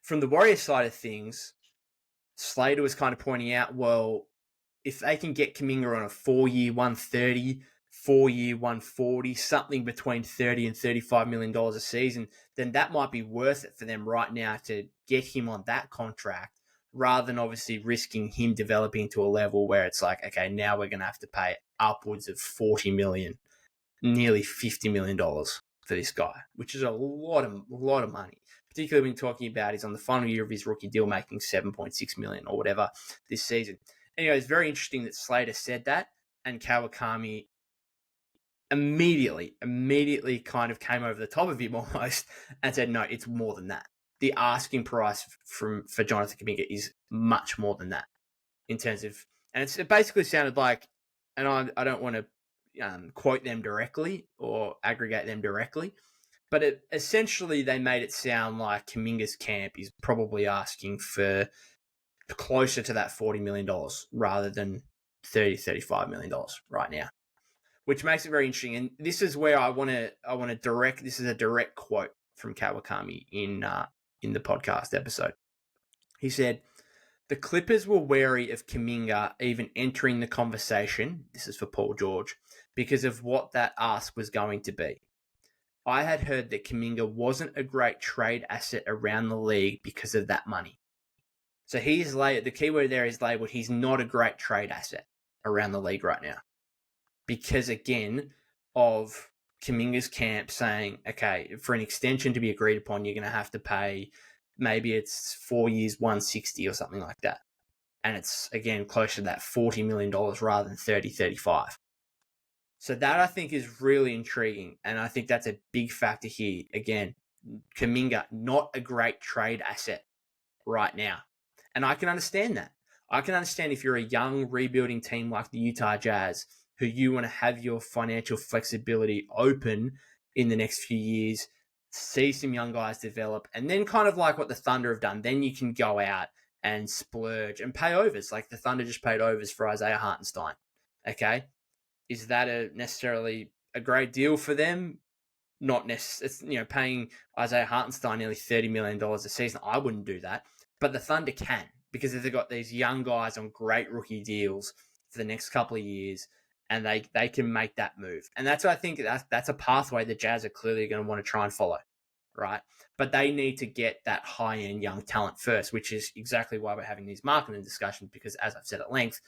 from the Warriors side of things, Slater was kind of pointing out, well, if they can get Kuminga on a 4-year 130, 4-year 140, something between $30 and $35 million a season, then that might be worth it for them right now to get him on that contract, rather than obviously risking him developing to a level where it's like, okay, now we're going to have to pay upwards of $40 million, nearly $50 million for this guy, which is a lot of money. Particularly when talking about he's on the final year of his rookie deal, making $7.6 million or whatever this season. Anyway, it's very interesting that Slater said that, and Kawakami immediately kind of came over the top of him almost and said, no, it's more than that. The asking price for Jonathan Kuminga is much more than that in terms of, and it basically sounded like, and I don't want to quote them directly or aggregate them directly, but essentially they made it sound like Kuminga's camp is probably asking for closer to that $40 million rather than $35 million right now, which makes it very interesting. And this is where I want to direct, this is a direct quote from Kawakami in the podcast episode. He said, "The Clippers were wary of Kuminga even entering the conversation," this is for Paul George, "because of what that ask was going to be. I had heard that Kuminga wasn't a great trade asset around the league because of that money." So the keyword there is labeled, he's not a great trade asset around the league right now. Because, again, of Kuminga's camp saying, okay, for an extension to be agreed upon, you're going to have to pay, maybe it's 4 years, 160 or something like that. And it's, again, closer to that $40 million rather than 30, 35. So that, I think, is really intriguing. And I think that's a big factor here. Again, Kuminga, not a great trade asset right now. And I can understand that. I can understand if you're a young rebuilding team like the Utah Jazz, who you want to have your financial flexibility open in the next few years, see some young guys develop, and then kind of like what the Thunder have done, then you can go out and splurge and pay overs. Like the Thunder just paid overs for Isaiah Hartenstein. Okay? Is that necessarily a great deal for them? Not necessarily. It's, paying Isaiah Hartenstein nearly $30 million a season, I wouldn't do that. But the Thunder can, because they've got these young guys on great rookie deals for the next couple of years, and they can make that move. And that's what I think that's a pathway the Jazz are clearly going to want to try and follow, right? But they need to get that high-end young talent first, which is exactly why we're having these marketing discussions, because as I've said at length,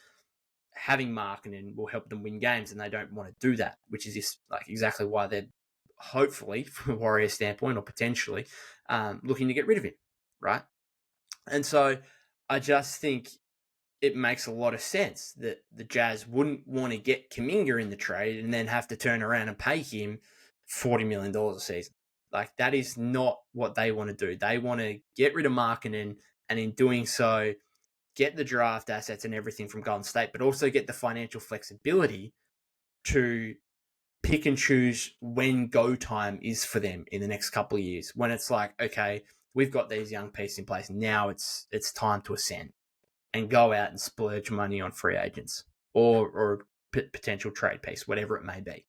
having marketing will help them win games, and they don't want to do that, which is just like exactly why they're hopefully, from a Warriors standpoint or potentially, looking to get rid of him, right? And so I just think it makes a lot of sense that the Jazz wouldn't want to get Kuminga in the trade and then have to turn around and pay him $40 million a season. Like, that is not what they want to do. They want to get rid of marketing, and in doing so, get the draft assets and everything from Golden State, but also get the financial flexibility to pick and choose when go time is for them in the next couple of years. When it's like, okay, we've got these young pieces in place. Now it's time to ascend and go out and splurge money on free agents or potential trade piece, whatever it may be.